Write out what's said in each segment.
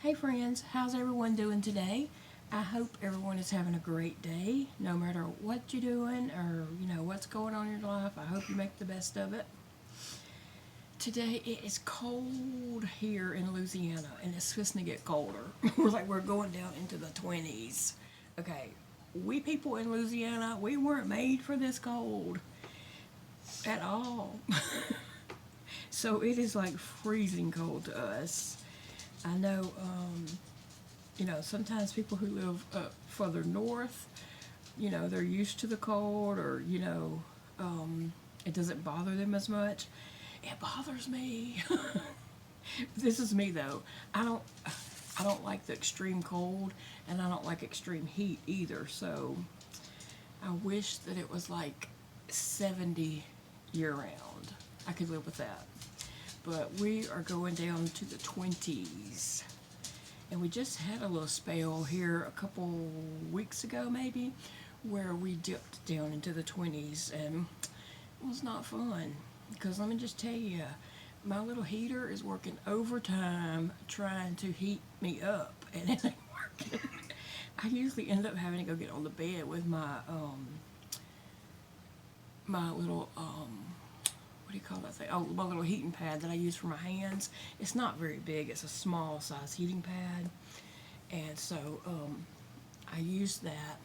Hey friends, how's everyone doing today? I hope everyone is having a great day, no matter what you're doing or what's going on in your life. I hope you make the best of it. Today it is cold here in Louisiana, and it's supposed to get colder. we're going down into the 20s. Okay, we people in Louisiana, we weren't made for this cold at all. So it is like freezing cold to us. I know, sometimes people who live further north, they're used to the cold, or it doesn't bother them as much. It bothers me. This is me though. I don't like the extreme cold, and I don't like extreme heat either. So I wish that it was like 70 year round. I could live with that. But we are going down to the 20s. And we just had a little spell here a couple weeks ago, maybe, where we dipped down into the 20s, and it was not fun. Because let me just tell you, my little heater is working overtime trying to heat me up, and it ain't working. I usually end up having to go get on the bed with my my little what do you call that thing? Oh, my little heating pad that I use for my hands. It's not very big. It's a small size heating pad, and so I use that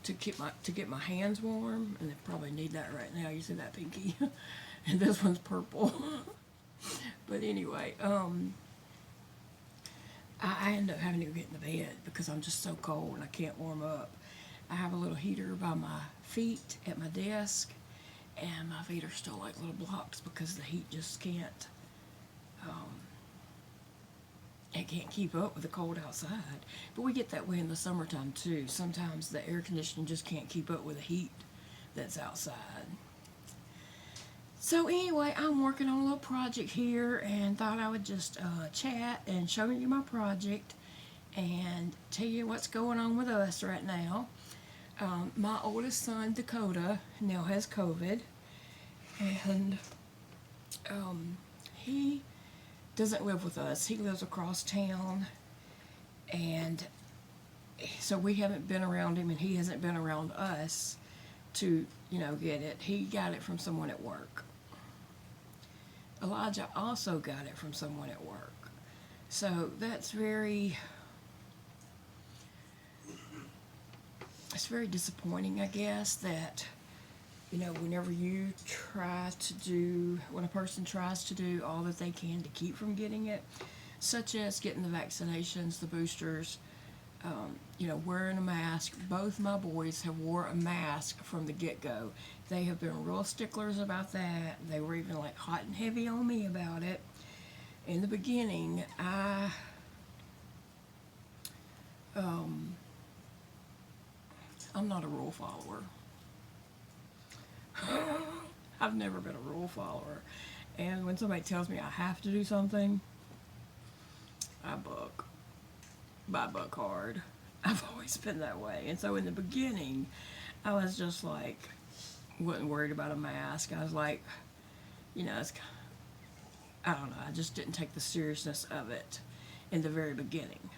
to get my hands warm, and I probably need that right now. You see that pinky, and this one's purple. But anyway, I end up having to go get in the bed because I'm just so cold and I can't warm up. I have a little heater by my feet at my desk, and my feet are still like little blocks because the heat just can't, it can't keep up with the cold outside. But we get that way in the summertime too. Sometimes the air conditioning just can't keep up with the heat that's outside. So anyway, I'm working on a little project here, and thought I would just chat and show you my project and tell you what's going on with us right now. My oldest son, Dakota, now has COVID, and he doesn't live with us. He lives across town, and so we haven't been around him, and he hasn't been around us to, get it. He got it from someone at work. Elijah also got it from someone at work. So that's it's very disappointing, I guess, that, whenever when a person tries to do all that they can to keep from getting it, such as getting the vaccinations, the boosters, wearing a mask. Both my boys have wore a mask from the get-go. They have been real sticklers about that. They were even like hot and heavy on me about it. In the beginning, I'm not a rule follower. I've never been a rule follower. And when somebody tells me I have to do something, I buck. I buck hard. I've always been that way. And so in the beginning, I was just like, wasn't worried about a mask. I was like, I don't know, I just didn't take the seriousness of it in the very beginning.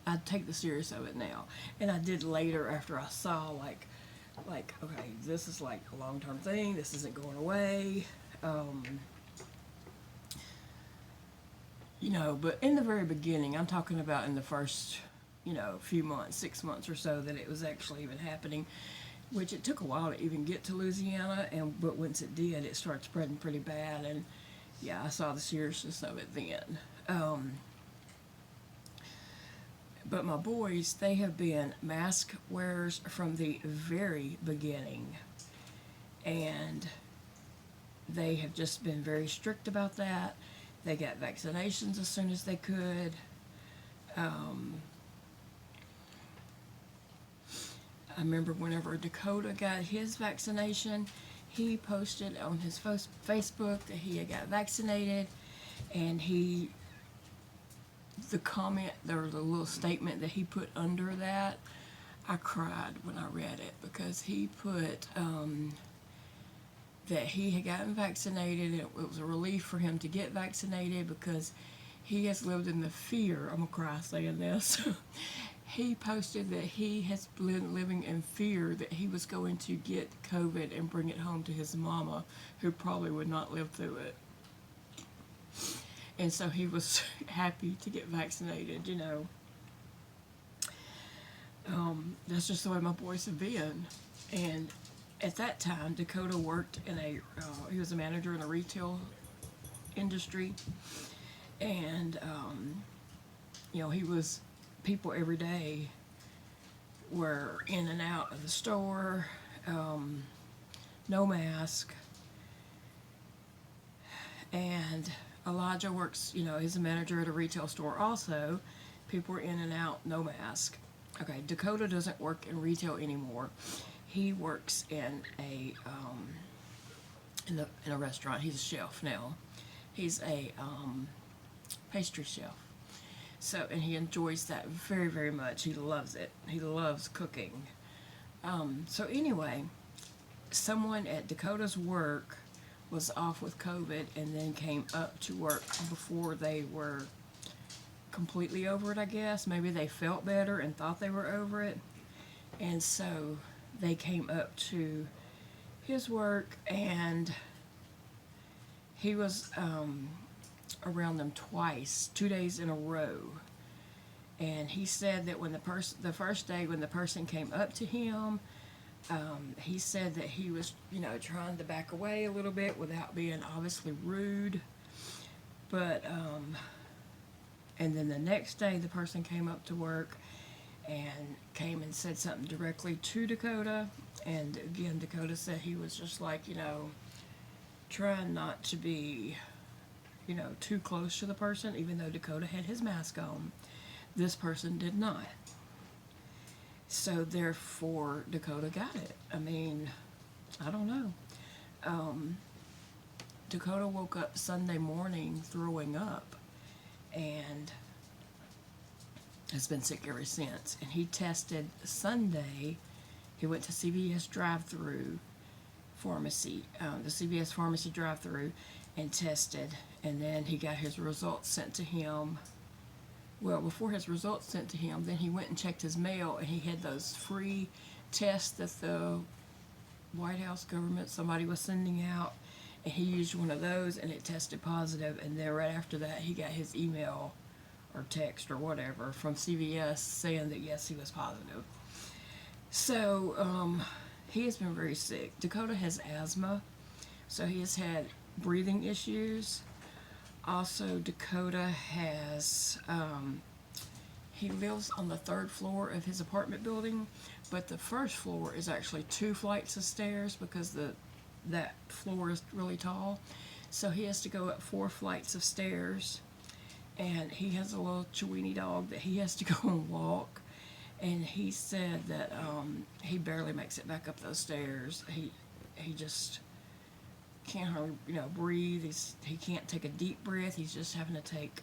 I take the serious of it now, and I did later after I saw like okay, this is like a long-term thing. This isn't going away. But in the very beginning, I'm talking about in the first, few months, 6 months or so, that it was actually even happening, which it took a while to even get to Louisiana, but once it did, it started spreading pretty bad, and yeah, I saw the seriousness of it then. But my boys, they have been mask wearers from the very beginning, and they have just been very strict about that. They got vaccinations as soon as they could. I remember whenever Dakota got his vaccination, he posted on his Facebook that he had got vaccinated, and the comment, or the little statement that he put under that, I cried when I read it, because he put that he had gotten vaccinated, and it was a relief for him to get vaccinated because he has lived in the fear, I'm going to cry saying this. He posted that he has been living in fear that he was going to get COVID and bring it home to his mama, who probably would not live through it. And so he was happy to get vaccinated, you know. That's just the way my boys have been. And at that time, Dakota worked in he was a manager in a retail industry. And, you know, people every day were in and out of the store, no mask. And Elijah works, you know, he's a manager at a retail store also. People were in and out, no mask. Okay, Dakota doesn't work in retail anymore. He works in a restaurant. He's a chef now. He's a pastry chef. So, and he enjoys that very, very much. He loves it. He loves cooking. So anyway, someone at Dakota's work was off with COVID and then came up to work before they were completely over it, I guess. Maybe they felt better and thought they were over it. And so they came up to his work, and he was around them twice, 2 days in a row. And he said that when the first day when the person came up to him, he said that he was, you know, trying to back away a little bit without being obviously rude. But, and then the next day the person came up to work and came and said something directly to Dakota. And again, Dakota said he was just like, you know, trying not to be, you know, too close to the person, even though Dakota had his mask on. This person did not. So therefore, Dakota got it. I mean, I don't know. Dakota woke up Sunday morning throwing up and has been sick ever since. And he tested Sunday. He went to CVS drive-through pharmacy, the CVS pharmacy drive-through, and tested. And then he got his results sent to him. Well, before his results sent to him, then he went and checked his mail, and he had those free tests that the White House government, somebody was sending out, and he used one of those, and it tested positive. And then right after that, he got his email or text or whatever from CVS saying that yes, he was positive. So he has been very sick. Dakota has asthma, so he has had breathing issues. Also, Dakota has, he lives on the 3rd floor of his apartment building, but the 1st floor is actually 2 flights of stairs because that floor is really tall. So he has to go up 4 flights of stairs, and he has a little Chiweenie dog that he has to go and walk. And he said that he barely makes it back up those stairs. He just can't hardly, you know, breathe. He can't take a deep breath. He's just having to take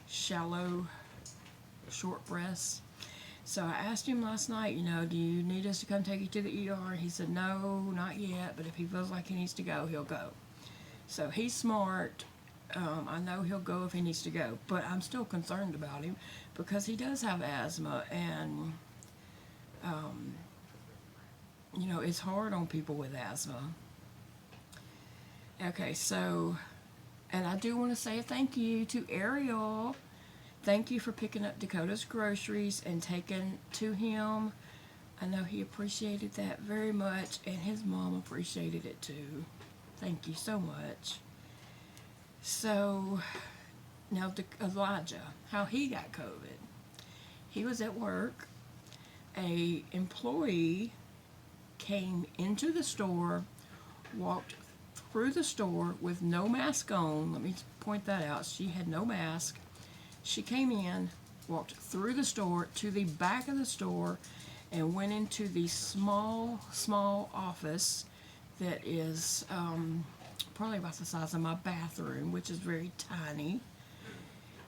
shallow, short breaths. So I asked him last night, you know, do you need us to come take you to the ER? And he said, no, not yet, but if he feels like he needs to go, he'll go. So he's smart. I know he'll go if he needs to go, but I'm still concerned about him because he does have asthma, and, you know, it's hard on people with asthma. Okay, so, and I do want to say a thank you to Ariel. Thank you for picking up Dakota's groceries and taking to him. I know he appreciated that very much, and his mom appreciated it too. Thank you so much. So, now Elijah, how he got COVID. He was at work. A employee came into the store, walked through the store with no mask on. Let me point that out. She had no mask. She came in, walked through the store to the back of the store, and went into the small office that is probably about the size of my bathroom, which is very tiny.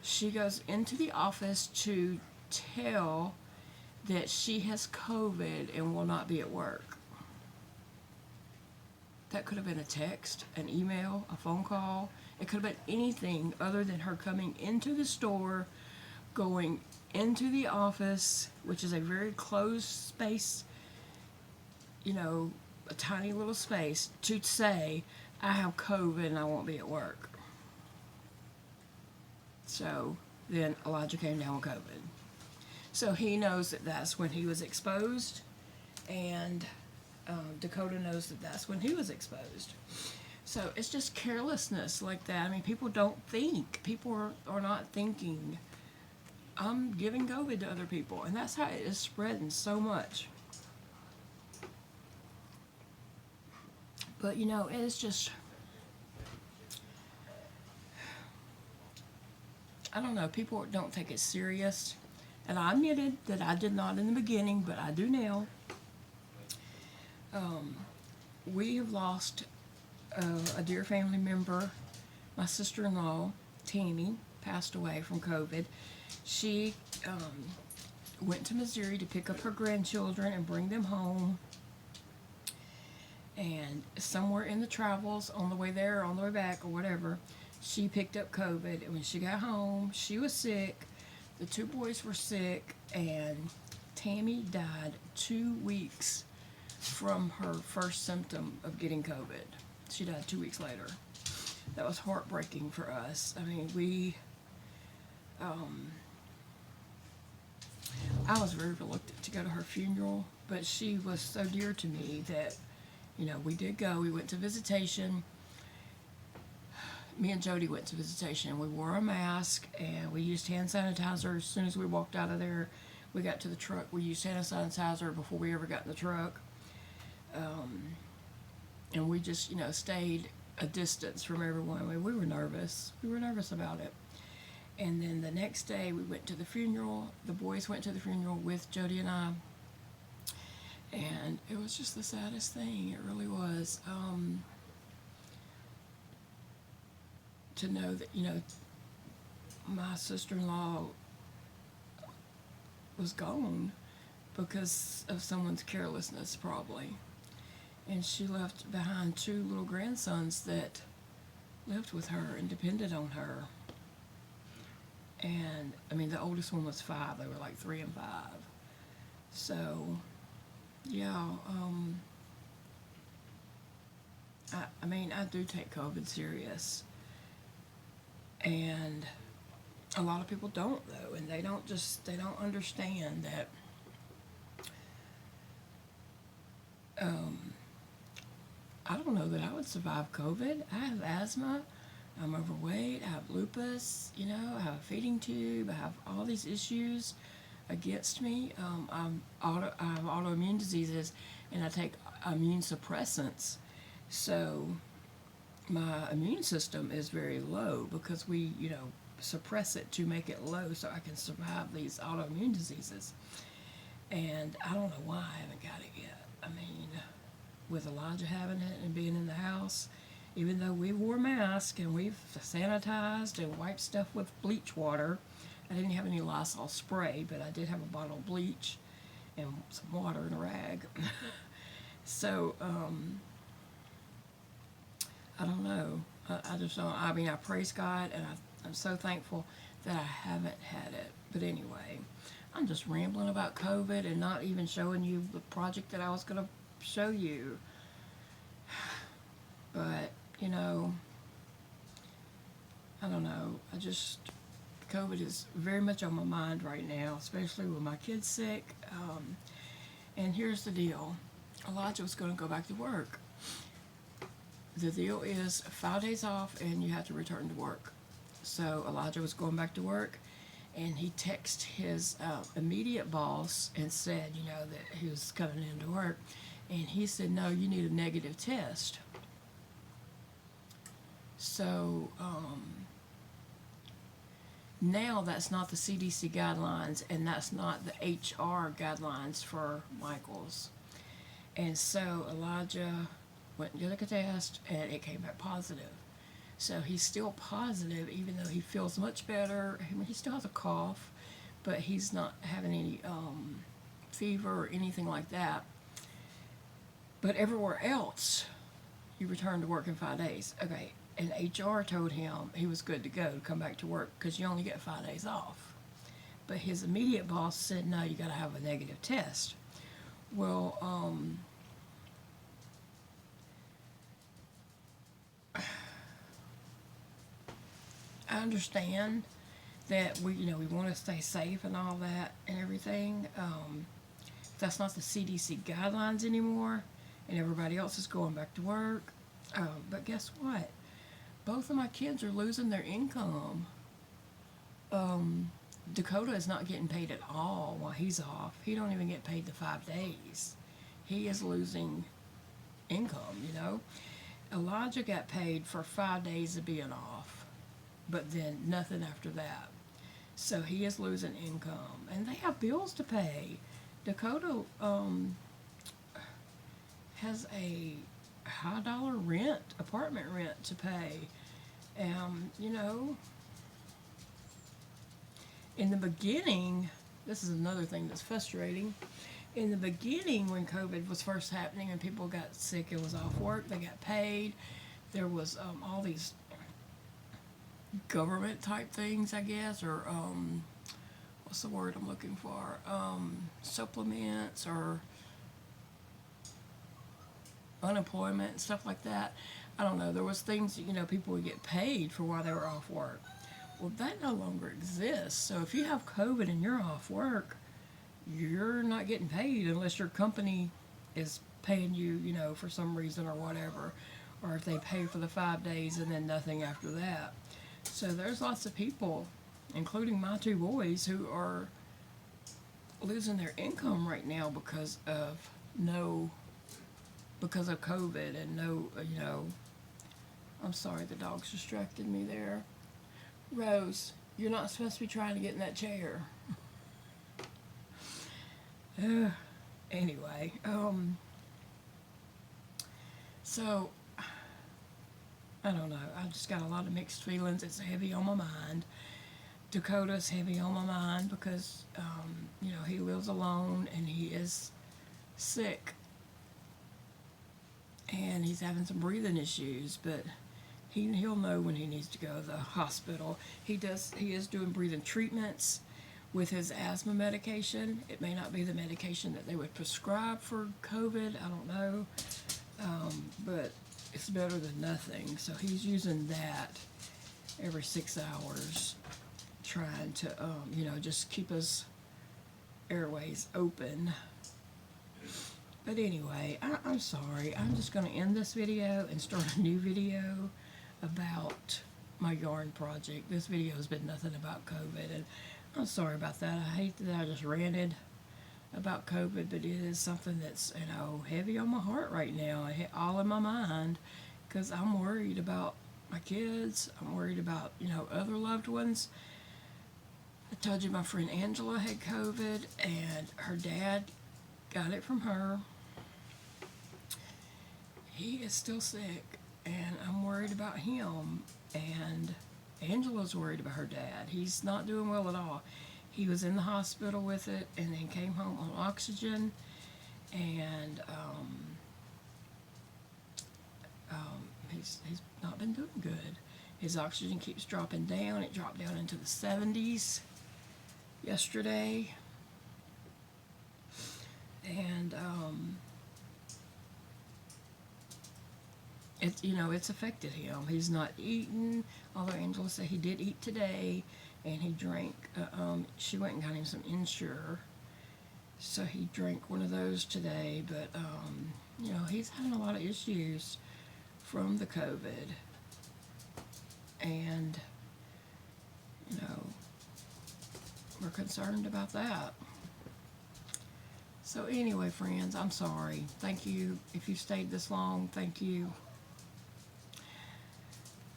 She goes into the office to tell that she has COVID and will not be at work. That could have been a text, an email, a phone call. It could have been anything other than her coming into the store, going into the office, which is a very closed space, you know, a tiny little space, to say, I have COVID and I won't be at work. So then Elijah came down with COVID. So he knows that that's when he was exposed, and Dakota knows that that's when he was exposed. So it's just carelessness like that. I mean, people don't think. People are not thinking. I'm giving COVID to other people, and that's how it is spreading so much. But, you know, it's just, I don't know, people don't take it serious. And I admitted that I did not in the beginning, but I do now. We have lost a dear family member. My sister-in-law, Tammy, passed away from COVID. She went to Missouri to pick up her grandchildren and bring them home. And somewhere in the travels, on the way there, or on the way back, or whatever, she picked up COVID. And when she got home, she was sick. The two boys were sick, and Tammy died 2 weeks from her first symptom of getting COVID. She died 2 weeks later. That was heartbreaking for us. I mean, I was very reluctant to go to her funeral, but she was so dear to me that, you know, we did go. We went to visitation. Me and Jody went to visitation. We wore a mask, and we used hand sanitizer as soon as we walked out of there. We got to the truck. We used hand sanitizer before we ever got in the truck. And we just, you know, stayed a distance from everyone. I mean, we were nervous. We were nervous about it. And then the next day, we went to the funeral. The boys went to the funeral with Jody and I. And it was just the saddest thing. It really was. To know that, you know, my sister-in-law was gone because of someone's carelessness, probably. And she left behind 2 little grandsons that lived with her and depended on her. And, I mean, the oldest one was 5. They were like 3 and 5. So, yeah, I mean, I do take COVID serious. And a lot of people don't, though, and they don't understand that I don't know that I would survive COVID. I have asthma, I'm overweight, I have lupus, you know, I have a feeding tube, I have all these issues against me. I have autoimmune diseases, and I take immune suppressants. So my immune system is very low because we, you know, suppress it to make it low so I can survive these autoimmune diseases. And I don't know why I haven't got it yet. I mean, with Elijah having it and being in the house, even though we wore masks and we've sanitized and wiped stuff with bleach water, I didn't have any Lysol spray, but I did have a bottle of bleach and some water and a rag. So, I don't know. I just don't. I mean, I praise God, and I'm so thankful that I haven't had it. But anyway, I'm just rambling about COVID and not even showing you the project that I was going to show you. But, you know, I don't know. COVID is very much on my mind right now, especially with my kids sick. And here's the deal. Elijah was going to go back to work. The deal is 5 days off and you have to return to work. So Elijah was going back to work, and he texted his immediate boss and said, you know, that he was coming into work. And he said, no, you need a negative test. So now that's not the CDC guidelines, and that's not the HR guidelines for Michael's. And so Elijah went and did a test, and it came back positive. So he's still positive, even though he feels much better. I mean, he still has a cough, but he's not having any fever or anything like that. But everywhere else, you return to work in 5 days. Okay, and HR told him he was good to go to come back to work because you only get 5 days off. But his immediate boss said, no, you got to have a negative test. Well, I understand that we want to stay safe and all that and everything. That's not the CDC guidelines anymore, and everybody else is going back to work. But guess what? Both of my kids are losing their income. Dakota is not getting paid at all while he's off. He don't even get paid the 5 days. He is losing income. Elijah got paid for 5 days of being off, but then nothing after that. So he is losing income, and they have bills to pay. Dakota has a high dollar apartment rent to pay. In the beginning, this is another thing that's frustrating. In the beginning, when COVID was first happening and people got sick and was off work, they got paid. There was all these government type things, I guess, or what's the word I'm looking for? Supplements or unemployment, stuff like that. I don't know. There was things, people would get paid for while they were off work. Well, that no longer exists. So if you have COVID and you're off work, you're not getting paid unless your company is paying you, for some reason or whatever. Or if they pay for the 5 days and then nothing after that. So there's lots of people, including my 2 boys, who are losing their income right now because of COVID and I'm sorry, the dog's distracted me there. Rose, you're not supposed to be trying to get in that chair. Anyway, so I don't know. I just got a lot of mixed feelings. It's heavy on my mind. Dakota's heavy on my mind because, he lives alone and he is sick. And he's having some breathing issues, but he'll know when he needs to go to the hospital. He is doing breathing treatments with his asthma medication. It may not be the medication that they would prescribe for COVID. I don't know. But it's better than nothing. So he's using that every 6 hours, trying to, just keep his airways open. But anyway, I'm sorry. I'm just going to end this video and start a new video about my yarn project. This video has been nothing about COVID, and I'm sorry about that. I hate that I just ranted about COVID, but it is something that's, heavy on my heart right now, all in my mind, because I'm worried about my kids. I'm worried about, other loved ones. I told you my friend Angela had COVID, and her dad got it from her. He is still sick, and I'm worried about him, and Angela's worried about her dad. He's not doing well at all. He was in the hospital with it and then came home on oxygen, and he's not been doing good. His oxygen keeps dropping down. It dropped down into the 70s yesterday, and it's affected him. He's not eating, although Angela said he did eat today, and he drank, she went and got him some Ensure, so he drank one of those today, but, he's having a lot of issues from the COVID, and, we're concerned about that. So anyway, friends, I'm sorry. Thank you. If you stayed this long, thank you.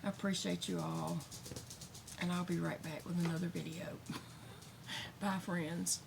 I appreciate you all. And I'll be right back with another video. Bye, friends.